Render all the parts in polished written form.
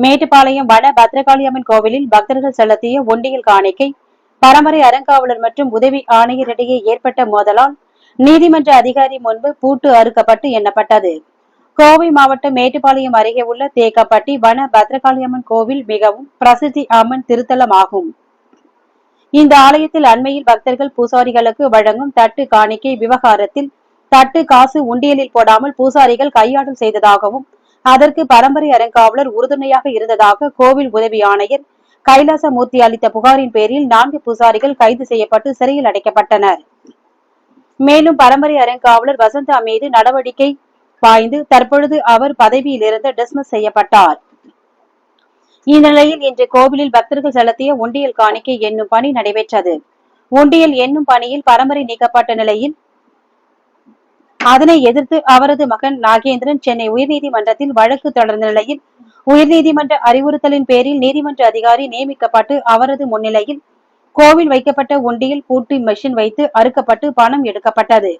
மேட்டுப்பாளையம் வட பத்ரகாளியம்மன் கோவிலில் பக்தர்கள் செலுத்திய ஒண்டியல் காணிக்கை பரம்பரை அறங்காவலர் மற்றும் உதவி ஆணையரிடையே ஏற்பட்ட மோதலால் நீதிமன்ற அதிகாரி முன்பு பூட்டு அறுக்கப்பட்டு எண்ணப்பட்டது. கோவை மாவட்டம் மேட்டுப்பாளையம் அருகே உள்ள தேக்கப்பட்டி வன பத்ரகாளியம்மன் கோவில் மிகவும் பிரசித்தி அம்மன் திருத்தலமாகும். இந்த ஆலயத்தில் அண்மையில் பக்தர்கள் பூசாரிகளுக்கு வழங்கும் தட்டு காணிக்கை விவகாரத்தில் தட்டு காசு உண்டியலில் போடாமல் பூசாரிகள் கையாடல் செய்ததாகவும் அதற்கு பரம்பரை அறங்காவலர் உறுதுணையாக இருந்ததாக கோவில் உதவி ஆணையர் கைலாசமூர்த்தி அளித்த புகாரின் பேரில் 4 பூசாரிகள் கைது செய்யப்பட்டு சிறையில் அடைக்கப்பட்டனர். மேலும் பரம்பரை அறங்காவலர் வசந்தா மீது நடவடிக்கை பாய்ந்து தற்பொழுது அவர் பதவியிலிருந்து டிஸ்மிஸ் செய்யப்பட்டார். இந்நிலையில் இன்று கோவிலில் பக்தர்கள் செலுத்திய உண்டியல் காணிக்கை என்னும் பணி நடைபெற்றது. உண்டியல் என்னும் பணியில் பரம்பரை நீக்கப்பட்ட நிலையில் அதனை எதிர்த்து அவரது மகன் நாகேந்திரன் சென்னை உயர்நீதிமன்றத்தில் வழக்கு தொடர்ந்த நிலையில் உயர்நீதிமன்ற அறிவுறுத்தலின் பேரில் நீதிமன்ற அதிகாரி நியமிக்கப்பட்டு அவரது முன்னிலையில் கோவில் வைக்கப்பட்ட உண்டியல் பூட்டு மெஷின் வைத்து அறுக்கப்பட்டு பணம் எடுக்கப்பட்டது.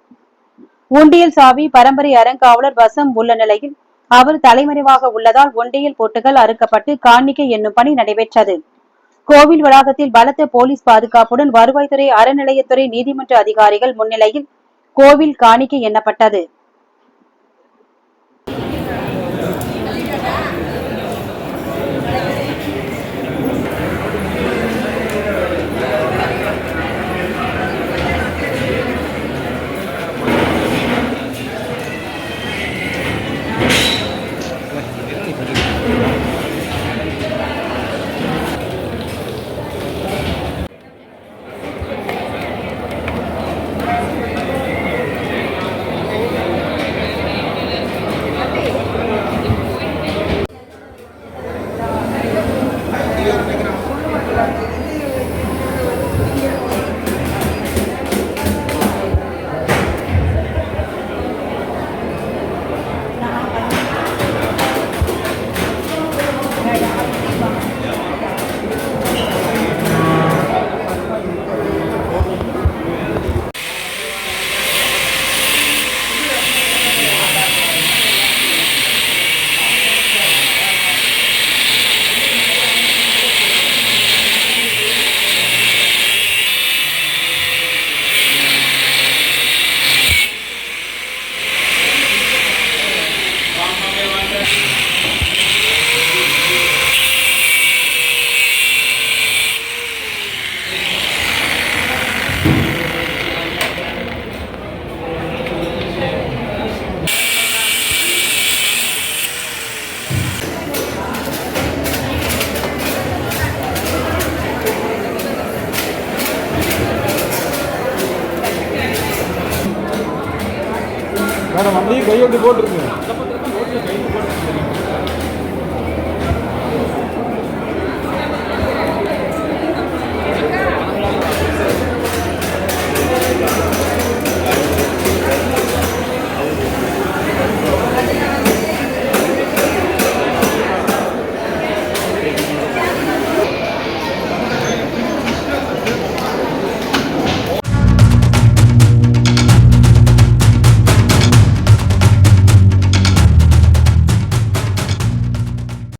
உண்டியல் சாவி பரம்பரை அறங்காவலர் வசம் உள்ள நிலையில் அவர் தலைமறைவாக உள்ளதால் உண்டியல் பூட்டுகள் அறுக்கப்பட்டு காணிக்கை என்னும் பணி நடைபெற்றது. கோவில் வளாகத்தில் பலத்த போலீஸ் பாதுகாப்புடன் வருவாய்த்துறை அறநிலையத்துறை நீதிமன்ற அதிகாரிகள் முன்னிலையில் கோவில் காணிக்கை எண்ணப்பட்டது. மேடம் அப்படியே கையெழுத்து போட்டுருங்க.